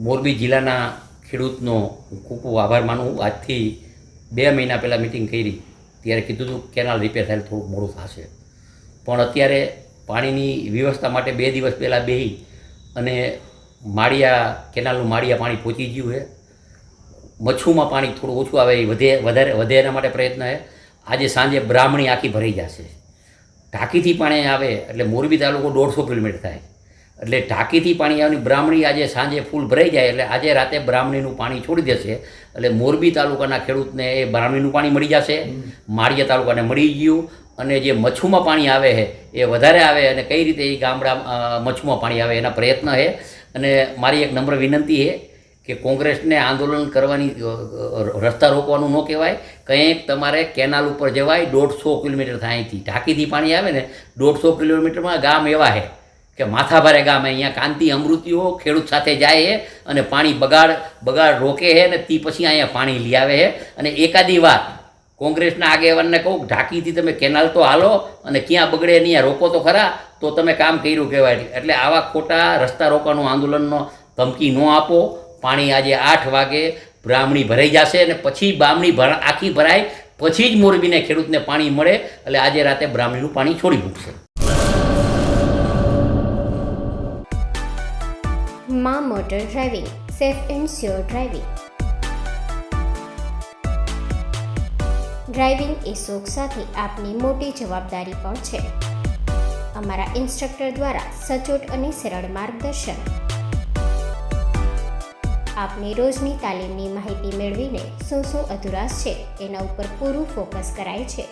મોરબી જિલ્લાના ખેડૂતનો હું ખૂબ ખૂબ આભાર માનું. આજથી 2 મહિના પહેલાં મિટિંગ કરી ત્યારે કીધું હતું કેનાલ રિપેર થાય થોડું મોડું થશે, પણ અત્યારે પાણીની વ્યવસ્થા માટે 2 દિવસ પહેલાં બેહી અને કેનાલનું માળિયા પાણી પહોંચી ગયું છે. મચ્છુમાં પાણી થોડું ઓછું આવે એ વધે એના માટે પ્રયત્ન છે. આજે સાંજે બ્રાહ્મણી આખી ભરાઈ જશે. ટાંકીથી પાણી આવે એટલે મોરબી તાલુકો 150 કિલોમીટર થાય, એટલે ટાંકીથી પાણી આવે બ્રાહ્મણી આજે સાંજે ફૂલ ભરાઈ જાય એટલે આજે રાતે બ્રાહ્મણીનું પાણી છોડી દેશે. એટલે મોરબી તાલુકાના ખેડૂતને એ બ્રાહ્મણીનું પાણી મળી જશે, માળિયા તાલુકાને મળી ગયું. અને જે મચ્છુમાં પાણી આવે છે એ વધારે આવે અને કઈ રીતે એ ગામડા મચ્છુમાં પાણી આવે એના પ્રયત્ન છે. અને મારી એક નમ્ર વિનંતી છે કે કોંગ્રેસને આંદોલન કરવાની, રસ્તા રોકવાનું ન કહેવાય, કંઈક તમારે કેનાલ ઉપર જવાય. 150 કિલોમીટર થાય અહીંથી, ટાંકીથી પાણી આવે ને 150 કિલોમીટરમાં ગામ એવા છે કે માથાભારે ગામ. અહીંયા કાંતિ અમૃતિઓ ખેડૂત સાથે જાય છે અને પાણી બગાડ રોકે છે ને તે પછી અહીંયા પાણી લઈ આવે છે. અને એકાદી વાર કોંગ્રેસના આગેવાનને કહું, ઢાંકીથી તમે કેનાલ તો હાલો અને ક્યાં બગડે નહીં રોકો તો ખરા, તો તમે કામ કર્યું કહેવાય. એટલે આવા ખોટા રસ્તા રોકવાનું આંદોલનનો ધમકી ન આપો. પાણી આજે 8 વાગે બ્રાહ્મણી ભરાઈ જશે અને પછી બ્રાહ્મણી આખી ભરાય પછી જ મોરબીને ખેડૂતને પાણી મળે. એટલે આજે રાતે બ્રાહ્મણીનું પાણી છોડી મૂકશે. માં motor driving, safe and sure driving. Driving એ શોખ સાથે આપની મોટી જવાબદારી પણ છે. અમારા ઇન્સ્ટ્રક્ટર દ્વારા સચોટ અને સરળ માર્ગદર્શન. આપની રોજની તાલીમની માહિતી મેળવીને શું અધુરાશ છે એના ઉપર પૂરું ફોકસ કરાય છે.